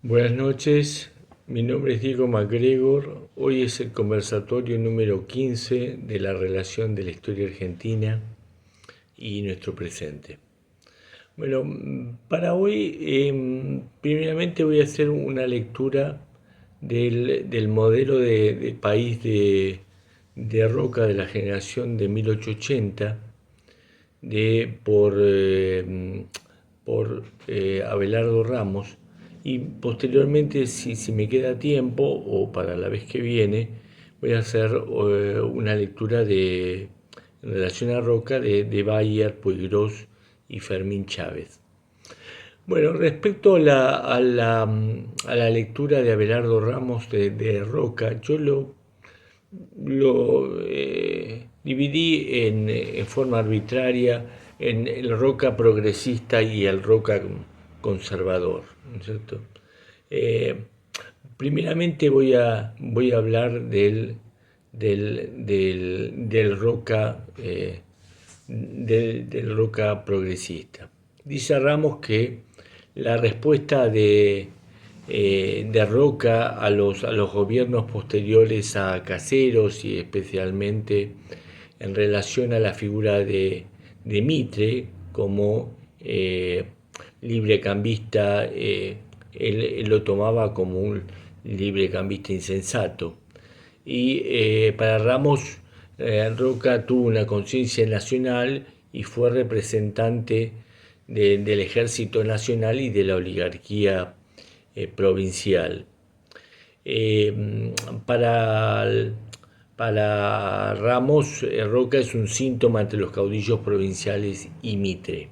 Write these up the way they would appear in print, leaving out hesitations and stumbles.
Buenas noches, mi nombre es Diego MacGregor. Hoy es el conversatorio número 15 de la relación de la historia argentina y nuestro presente. Bueno, para hoy, primeramente voy a hacer una lectura del modelo de país de Roca de la generación de 1880, por Abelardo Ramos, y posteriormente, si me queda tiempo o para la vez que viene, voy a hacer una lectura en relación a Roca de Bayer, Puigros y Fermín Chávez. Bueno, respecto a la lectura de Abelardo Ramos de Roca, yo lo dividí en forma arbitraria en el Roca progresista y el Roca conservador, ¿no es cierto? Eh, Primeramente voy a hablar del Roca, del Roca progresista. Dice Ramos que la respuesta de Roca a los gobiernos posteriores a Caseros, y especialmente en relación a la figura de Mitre como librecambista. Él lo tomaba como un librecambista insensato. Y para Ramos, Roca tuvo una conciencia nacional y fue representante del ejército nacional y de la oligarquía provincial. Eh, para, para Ramos, Roca es un síntoma entre los caudillos provinciales y Mitre.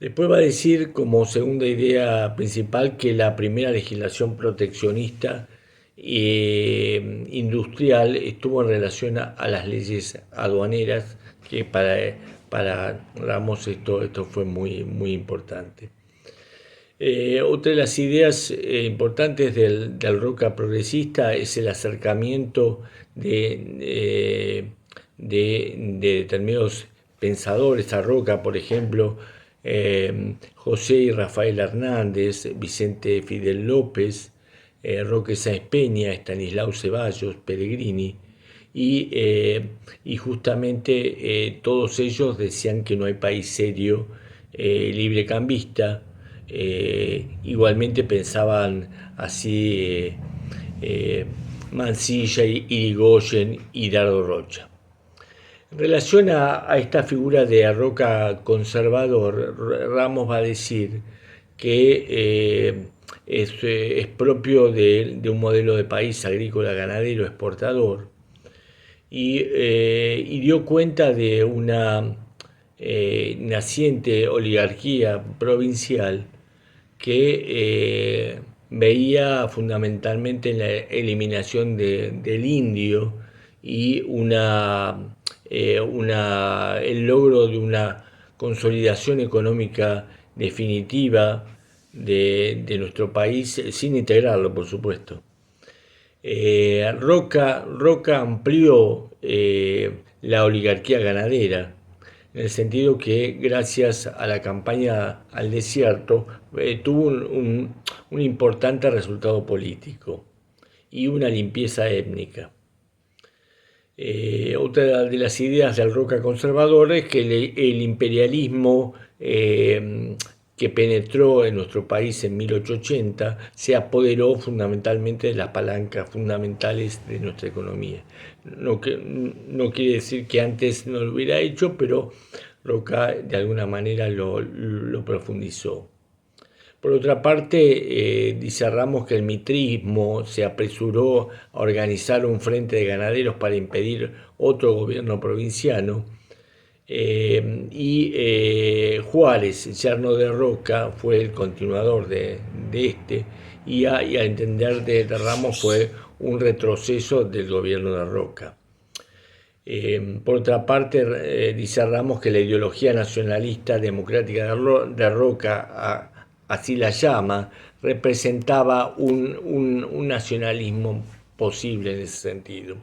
Después va a decir como segunda idea principal que la primera legislación proteccionista industrial estuvo en relación a las leyes aduaneras, que para Ramos esto fue muy importante. Otra de las ideas importantes del Roca progresista es el acercamiento de determinados pensadores a Roca, por ejemplo, José y Rafael Hernández, Vicente Fidel López, Roque Sáenz Peña, Estanislao Ceballos, Pellegrini, y justamente todos ellos decían que no hay país serio librecambista. Igualmente pensaban así Mansilla, Irigoyen y Dardo Rocha. En relación a esta figura de Roca conservador, Ramos va a decir que es propio de un modelo de país agrícola, ganadero, exportador, y dio cuenta de una naciente oligarquía provincial que veía fundamentalmente en la eliminación del indio y el logro de una consolidación económica definitiva de nuestro país, sin integrarlo, por supuesto. Roca amplió la oligarquía ganadera, en el sentido que gracias a la campaña al desierto tuvo un importante resultado político y una limpieza étnica. Otra de las ideas del Roca conservador es que el imperialismo que penetró en nuestro país en 1880 se apoderó fundamentalmente de las palancas fundamentales de nuestra economía. No quiere decir que antes no lo hubiera hecho, pero Roca de alguna manera lo profundizó. Por otra parte, dice Ramos que el mitrismo se apresuró a organizar un frente de ganaderos para impedir otro gobierno provinciano, y Juárez, yerno de Roca, fue el continuador de este, y al entender de Ramos fue un retroceso del gobierno de Roca. Por otra parte, dice Ramos que la ideología nacionalista democrática de Roca, así la llama, representaba un nacionalismo posible en ese sentido.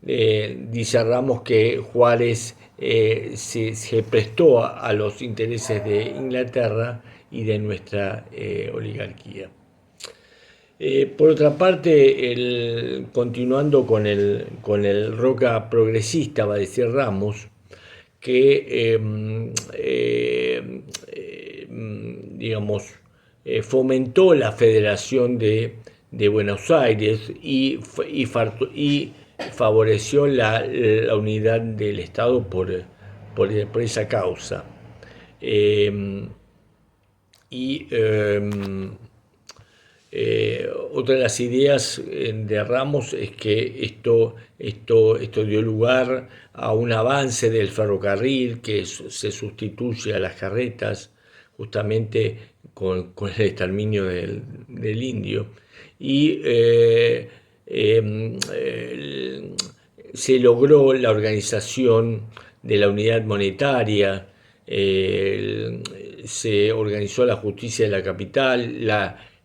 Dice Ramos que Juárez se prestó a los intereses de Inglaterra y de nuestra oligarquía. Por otra parte, continuando con el roca progresista, va a decir Ramos, que digamos, fomentó la Federación de Buenos Aires y favoreció la unidad del Estado por esa causa. Y otra de las ideas de Ramos es que esto dio lugar a un avance del ferrocarril que se sustituye a las carretas justamente con el exterminio del indio. Y se logró la organización de la unidad monetaria, se organizó la justicia de la capital,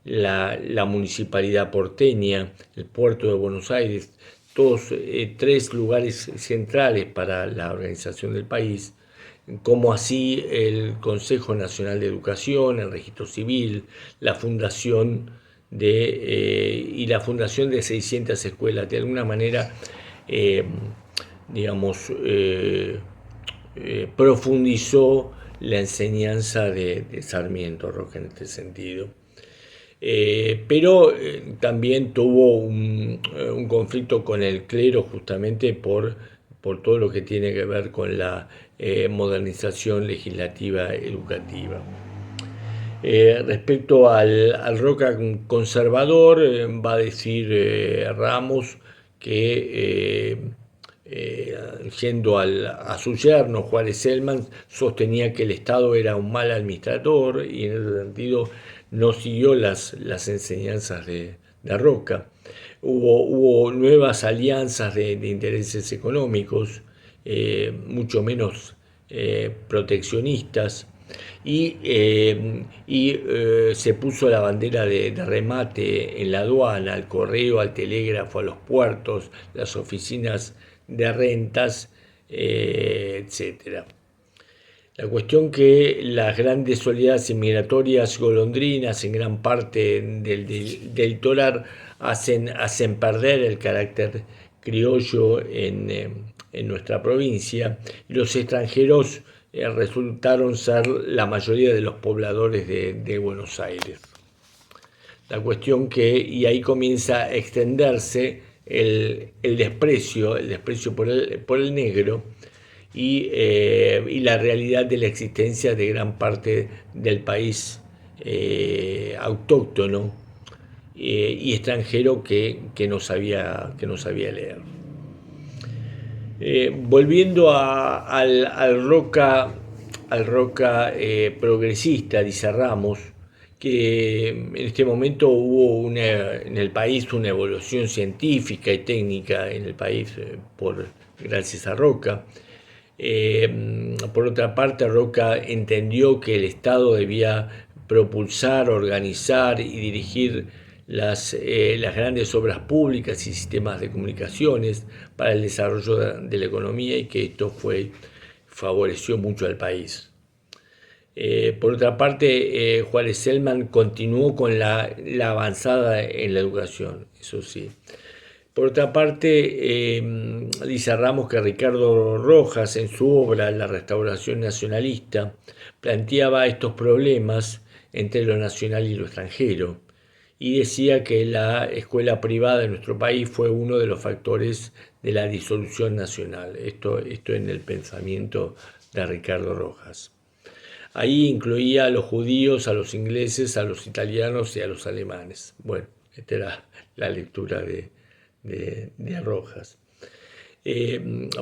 la municipalidad porteña, el puerto de Buenos Aires, todos tres lugares centrales para la organización del país, como así el Consejo Nacional de Educación, el Registro Civil, la fundación y la fundación de 600 escuelas. De alguna manera, digamos, profundizó la enseñanza de Sarmiento Roca en este sentido. Pero también tuvo un conflicto con el clero justamente por todo lo que tiene que ver con la modernización legislativa educativa. Respecto al Roca conservador, va a decir Ramos que yendo a su yerno, Juárez Selman, sostenía que el Estado era un mal administrador y en ese sentido no siguió las enseñanzas de Roca. Hubo nuevas alianzas de intereses económicos, mucho menos proteccionistas, y se puso la bandera de remate en la aduana, al correo, al telégrafo, a los puertos, las oficinas de rentas, etc. La cuestión que las grandes oleadas inmigratorias golondrinas en gran parte del litoral hacen perder el carácter criollo en nuestra provincia, y los extranjeros resultaron ser la mayoría de los pobladores de Buenos Aires. La cuestión y ahí comienza a extenderse el desprecio por el negro y la realidad de la existencia de gran parte del país autóctono y extranjero que no sabía leer. Volviendo al Roca progresista, dice Ramos, que en este momento hubo en el país una evolución científica y técnica en el país gracias a Roca. Por otra parte, Roca entendió que el Estado debía propulsar, organizar y dirigir las grandes obras públicas y sistemas de comunicaciones para el desarrollo de la economía y que esto favoreció mucho al país. Por otra parte, Juárez Selman continuó con la avanzada en la educación, eso sí. Por otra parte, dice Ramos que Ricardo Rojas, en su obra La Restauración Nacionalista, planteaba estos problemas entre lo nacional y lo extranjero, y decía que la escuela privada en nuestro país fue uno de los factores de la disolución nacional. Esto en el pensamiento de Ricardo Rojas. Ahí incluía a los judíos, a los ingleses, a los italianos y a los alemanes. Bueno, esta era la lectura de Rojas.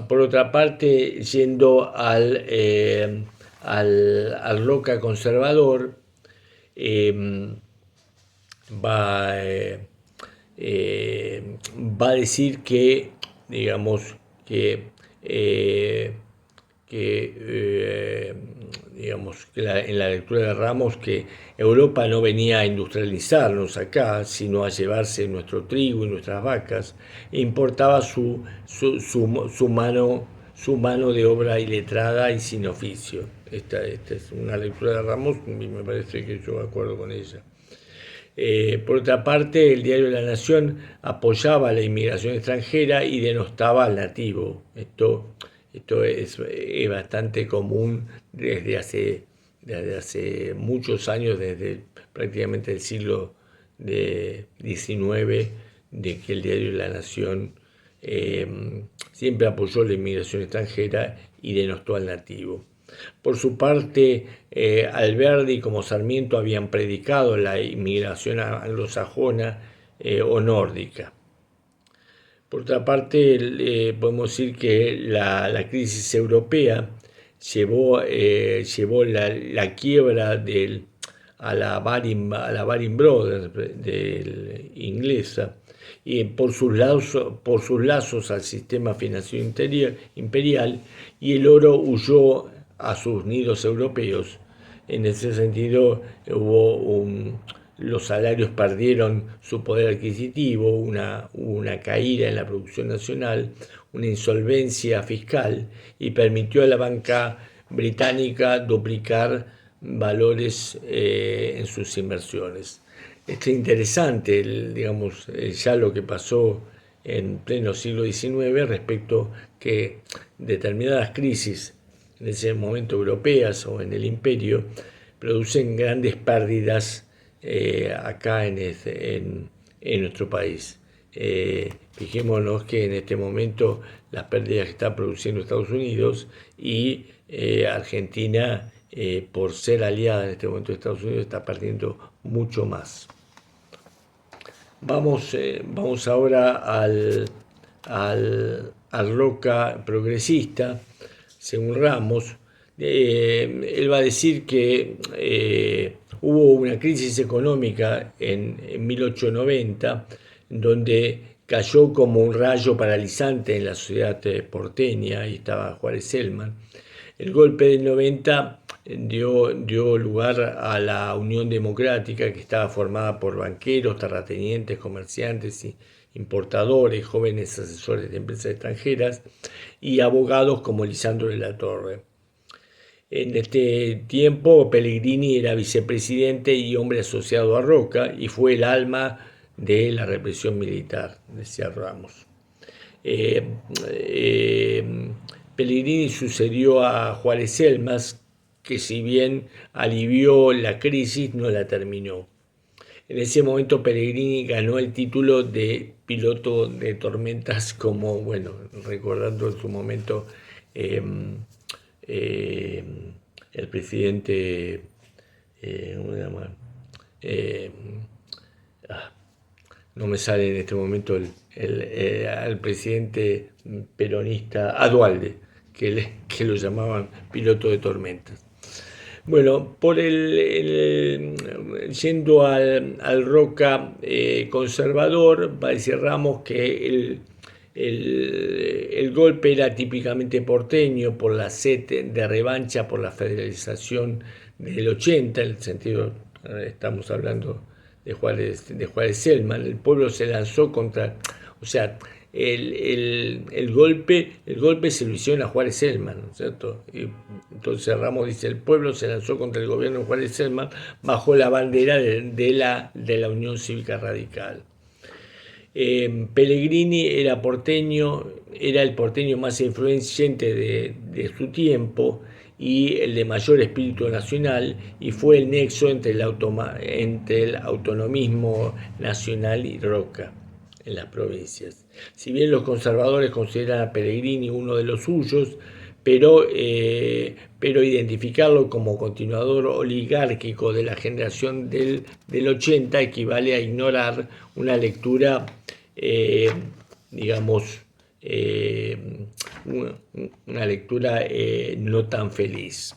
Por otra parte, yendo al Roca conservador, va a decir que, digamos, en la lectura de Ramos, que Europa no venía a industrializarnos acá, sino a llevarse nuestro trigo y nuestras vacas, e importaba su su mano de obra iletrada y sin oficio. Esta es una lectura de Ramos y me parece que yo acuerdo con ella. Por otra parte, el diario La Nación apoyaba la inmigración extranjera y denostaba al nativo. Esto es bastante común desde hace muchos años, desde prácticamente el siglo XIX, de que el diario La Nación siempre apoyó la inmigración extranjera y denostó al nativo. Por su parte, Alberdi como Sarmiento habían predicado la inmigración anglosajona o nórdica. Por otra parte, podemos decir que la crisis europea llevó la quiebra a la Baring Brothers inglesa, y por sus lazos al sistema financiero imperial, y el oro huyó a sus nidos europeos. En ese sentido, los salarios perdieron su poder adquisitivo, una caída en la producción nacional, una insolvencia fiscal, y permitió a la banca británica duplicar valores en sus inversiones. Es interesante, digamos, ya lo que pasó en pleno siglo XIX respecto que determinadas crisis en ese momento europeas o en el imperio producen grandes pérdidas acá en nuestro país. Fijémonos que en este momento las pérdidas que está produciendo Estados Unidos y Argentina, por ser aliada en este momento de Estados Unidos, está perdiendo mucho más. Vamos ahora al Roca progresista, según Ramos. Él va a decir que hubo una crisis económica en 1890, donde cayó como un rayo paralizante en la sociedad porteña, y estaba Juárez Celman. El golpe del 90 dio lugar a la Unión Democrática, que estaba formada por banqueros, terratenientes, comerciantes, importadores, jóvenes asesores de empresas extranjeras y abogados como Lisandro de la Torre. En este tiempo Pellegrini era vicepresidente y hombre asociado a Roca, y fue el alma de la represión militar, decía Ramos. Pellegrini sucedió a Juárez Celmas, que si bien alivió la crisis, no la terminó. En ese momento Pellegrini ganó el título de piloto de tormentas, como, bueno, recordando en su momento el presidente, ¿cómo se llama? No me sale en este momento el presidente peronista, Duhalde, que lo llamaban piloto de tormentas. Bueno, yendo al Roca conservador, va a decir Ramos que el golpe era típicamente porteño por la sed de revancha por la federalización del 80, en el sentido, estamos hablando de Juárez Celman. El pueblo se lanzó contra, o sea, el golpe se lo hicieron a Juárez Celman, ¿no es cierto? Y entonces Ramos dice: el pueblo se lanzó contra el gobierno de Juárez Celman bajo la bandera de la Unión Cívica Radical. Pellegrini era el porteño más influyente de su tiempo y el de mayor espíritu nacional, y fue el nexo entre el autonomismo nacional y Roca en las provincias. Si bien los conservadores consideran a Pellegrini uno de los suyos, pero identificarlo como continuador oligárquico de la generación del 80 equivale a ignorar una lectura, digamos, una lectura no tan feliz.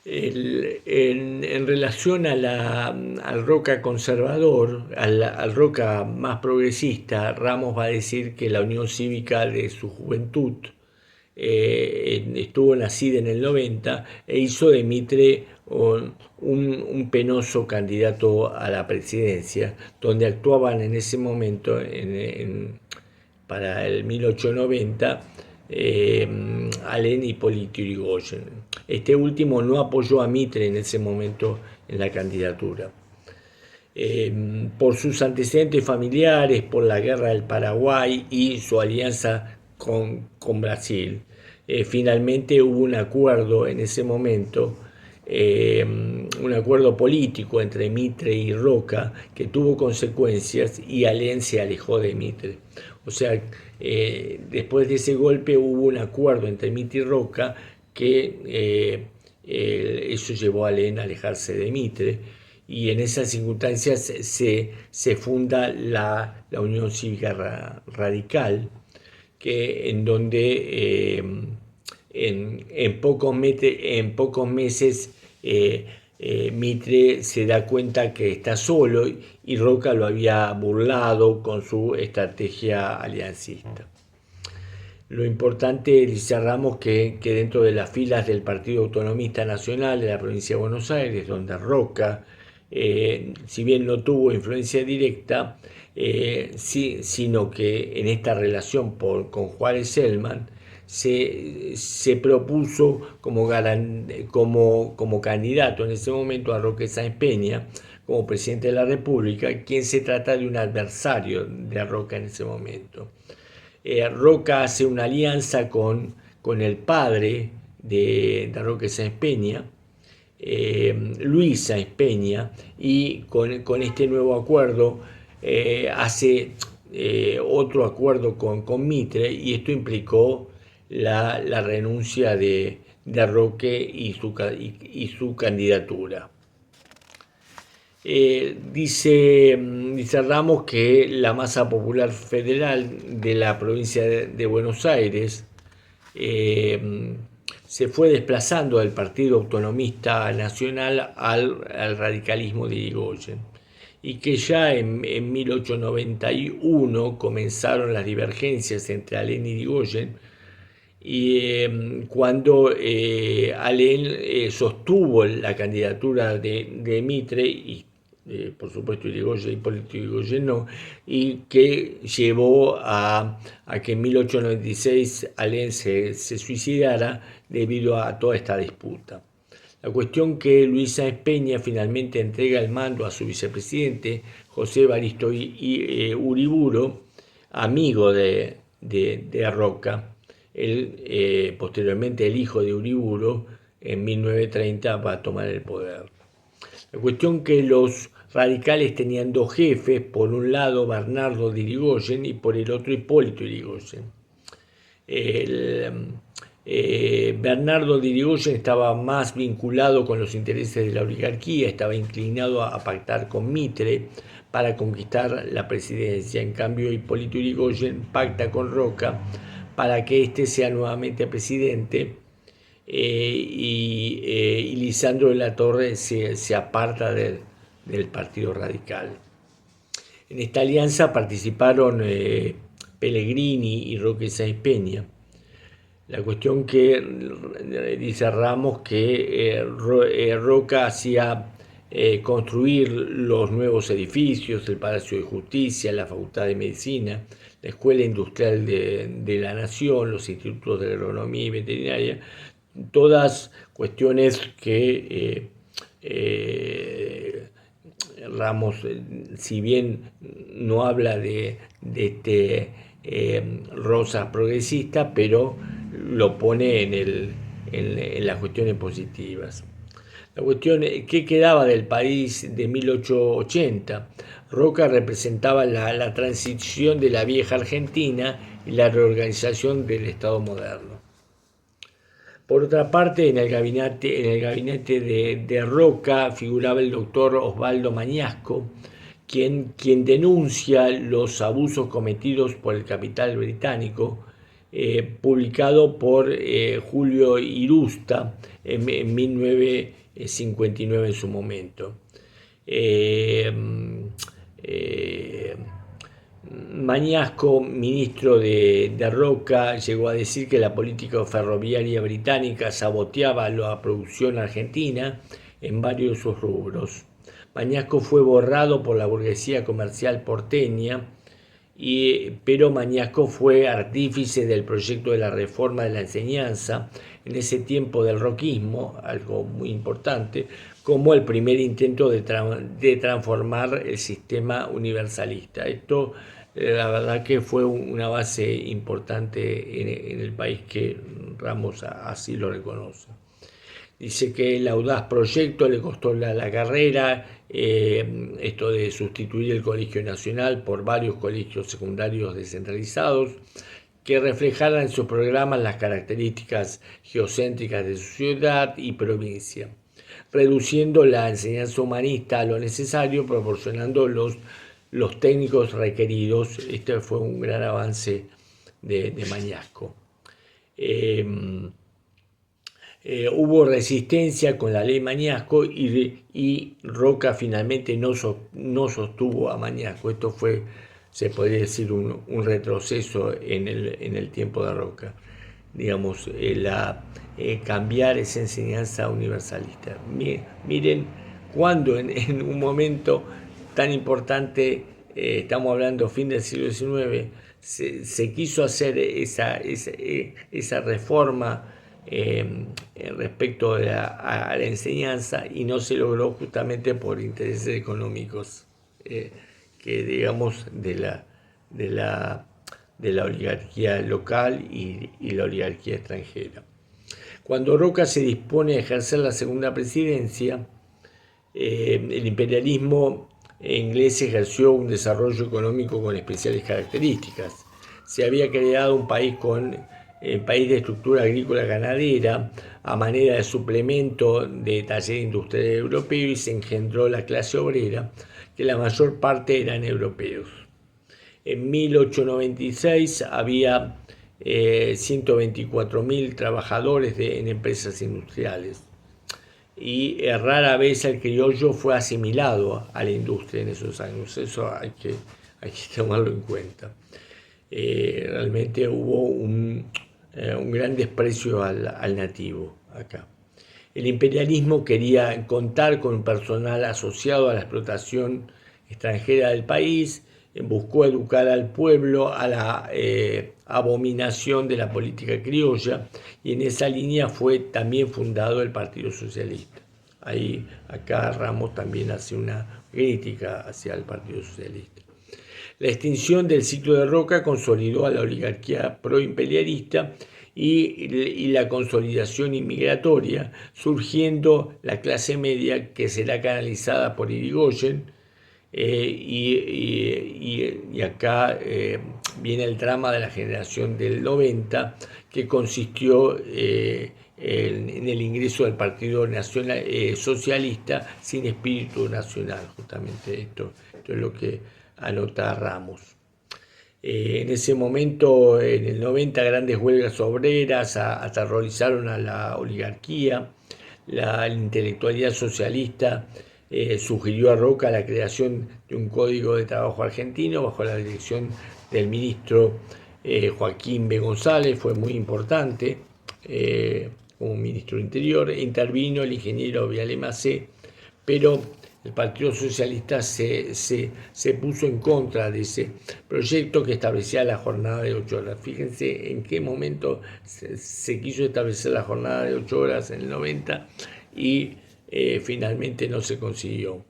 En relación al Roca conservador, al Roca más progresista, Ramos va a decir que la Unión Cívica de su juventud estuvo nacida en el 90 e hizo de Mitre un penoso candidato a la presidencia, donde actuaban en ese momento para el 1890, Alén Hipólito Yrigoyen. Este último no apoyó a Mitre en ese momento en la candidatura. Por sus antecedentes familiares, por la guerra del Paraguay y su alianza con Brasil. Finalmente hubo un acuerdo en ese momento, un acuerdo político entre Mitre y Roca que tuvo consecuencias, y Alén se alejó de Mitre. O sea, después de ese golpe hubo un acuerdo entre Mitre y Roca que eso llevó a Alén a alejarse de Mitre, y en esas circunstancias se funda la Unión Cívica Radical, en donde en pocos meses Mitre se da cuenta que está solo, y Roca lo había burlado con su estrategia aliancista. Lo importante, dice Ramos, que dentro de las filas del Partido Autonomista Nacional de la provincia de Buenos Aires, donde Roca, si bien no tuvo influencia directa, sí, sino que en esta relación con Juárez Celman se propuso como candidato en ese momento a Roque Sáenz Peña como presidente de la República, quien se trata de un adversario de Roca en ese momento. Roca hace una alianza con el padre de Roque Sáenz Peña, Luis Sáenz Peña, y con este nuevo acuerdo hace otro acuerdo con Mitre, y esto implicó la renuncia de Roque y su candidatura. Dice Ramos que la masa popular federal de la provincia de Buenos Aires se fue desplazando del Partido Autonomista Nacional al radicalismo de Yrigoyen, y que ya en 1891 comenzaron las divergencias entre Alén y Yrigoyen, y cuando Alén sostuvo la candidatura de Mitre, y por supuesto Hipólito Yrigoyen no, y que llevó a que en 1896 Alén se suicidara debido a toda esta disputa. La cuestión que Luis Sáenz Peña finalmente entrega el mando a su vicepresidente, José Evaristo Uriburu, amigo de Roca. Posteriormente el hijo de Uriburu, en 1930, va a tomar el poder. La cuestión que los radicales tenían dos jefes: por un lado Bernardo de Irigoyen y por el otro Hipólito Yrigoyen. Bernardo de Irigoyen estaba más vinculado con los intereses de la oligarquía, estaba inclinado a pactar con Mitre para conquistar la presidencia. En cambio, Hipólito Yrigoyen pacta con Roca para que éste sea nuevamente presidente, y Lisandro de la Torre se aparta del Partido Radical. En esta alianza participaron Pellegrini y Roque Sáenz Peña. La cuestión que dice Ramos que Roca hacía construir los nuevos edificios, el Palacio de Justicia, la Facultad de Medicina, la Escuela Industrial de la Nación, los institutos de agronomía y veterinaria, todas cuestiones que Ramos, si bien no habla de Rosas progresista, pero lo pone en las cuestiones positivas. La cuestión, ¿qué quedaba del país de 1880? Roca representaba la transición de la vieja Argentina y la reorganización del Estado moderno. Por otra parte, en el gabinete de Roca figuraba el doctor Osvaldo Mañasco, quien denuncia los abusos cometidos por el capital británico, publicado por Julio Irusta en 1959 en su momento. Mañasco, ministro de Roca, llegó a decir que la política ferroviaria británica saboteaba la producción argentina en varios de sus rubros. Mañasco fue borrado por la burguesía comercial porteña, pero Mañasco fue artífice del proyecto de la reforma de la enseñanza en ese tiempo del roquismo, algo muy importante, como el primer intento de transformar el sistema universalista. Esto, la verdad que fue una base importante en el país, que Ramos así lo reconoce. Dice que el audaz proyecto le costó la carrera, esto de sustituir el Colegio Nacional por varios colegios secundarios descentralizados, que reflejaran en sus programas las características geocéntricas de su ciudad y provincia, reduciendo la enseñanza humanista a lo necesario, proporcionando los técnicos requeridos. Este fue un gran avance de Mañasco. Hubo resistencia con la ley Mañasco y Roca finalmente no sostuvo a Mañasco. Esto fue, se podría decir, un retroceso en el tiempo de Roca. Digamos, cambiar esa enseñanza universalista. Miren, cuando en un momento tan importante, estamos hablando fin del siglo XIX, se quiso hacer esa reforma respecto a la enseñanza, y no se logró justamente por intereses económicos, que digamos de la oligarquía local y la oligarquía extranjera. Cuando Roca se dispone a ejercer la segunda presidencia, el imperialismo inglés ejerció un desarrollo económico con especiales características. Se había creado un país de estructura agrícola ganadera a manera de suplemento de taller industrial europeo, y se engendró la clase obrera, que la mayor parte eran europeos. En 1896 había 124.000 trabajadores en empresas industriales, y rara vez el criollo fue asimilado a la industria en esos años. Eso hay que tomarlo en cuenta. Realmente hubo un gran desprecio al nativo acá. El imperialismo quería contar con personal asociado a la explotación extranjera del país, buscó educar al pueblo a la abominación de la política criolla, y en esa línea fue también fundado el Partido Socialista. Acá Ramos también hace una crítica hacia el Partido Socialista. La extinción del ciclo de Roca consolidó a la oligarquía proimperialista y la consolidación inmigratoria, surgiendo la clase media, que será canalizada por Irigoyen. Y acá viene el drama de la generación del 90, que consistió en el ingreso del Partido Nacional, Socialista sin espíritu nacional. Justamente esto es lo que anota Ramos. En ese momento, en el 90, grandes huelgas obreras aterrorizaron a la oligarquía. La intelectualidad socialista sugirió a Roca la creación de un código de trabajo argentino bajo la dirección del ministro Joaquín B. González. Fue muy importante como ministro de Interior. Intervino el ingeniero Viale Macé, pero el Partido Socialista se puso en contra de ese proyecto, que establecía la jornada de 8 horas. Fíjense en qué momento se quiso establecer la jornada de 8 horas, en el 90, y finalmente no se consiguió.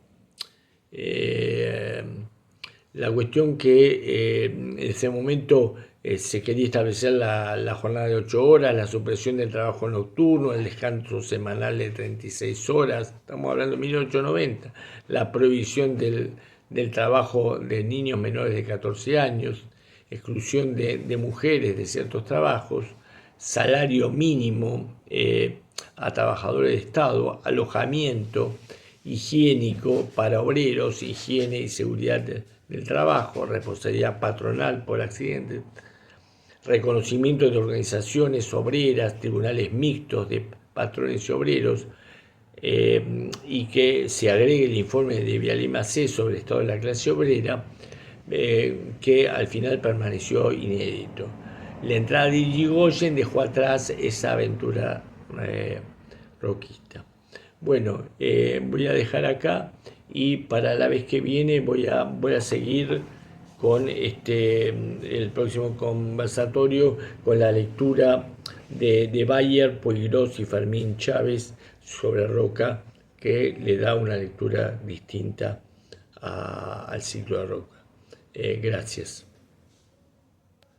La cuestión que en ese momento se quería establecer la jornada de 8 horas, la supresión del trabajo nocturno, el descanso semanal de 36 horas, estamos hablando de 1890, la prohibición del trabajo de niños menores de 14 años, exclusión de mujeres de ciertos trabajos, salario mínimo a trabajadores de Estado, alojamiento higiénico para obreros, higiene y seguridad del trabajo, responsabilidad patronal por accidentes, reconocimiento de organizaciones obreras, tribunales mixtos de patrones y obreros, y que se agregue el informe de Viale Macé sobre el estado de la clase obrera, que al final permaneció inédito. La entrada de Irigoyen dejó atrás esa aventura roquista. Bueno, voy a dejar acá, y para la vez que viene voy a seguir con el próximo conversatorio, con la lectura de Bayer, Poirós y Fermín Chávez sobre Roca, que le da una lectura distinta al ciclo de Roca. Gracias.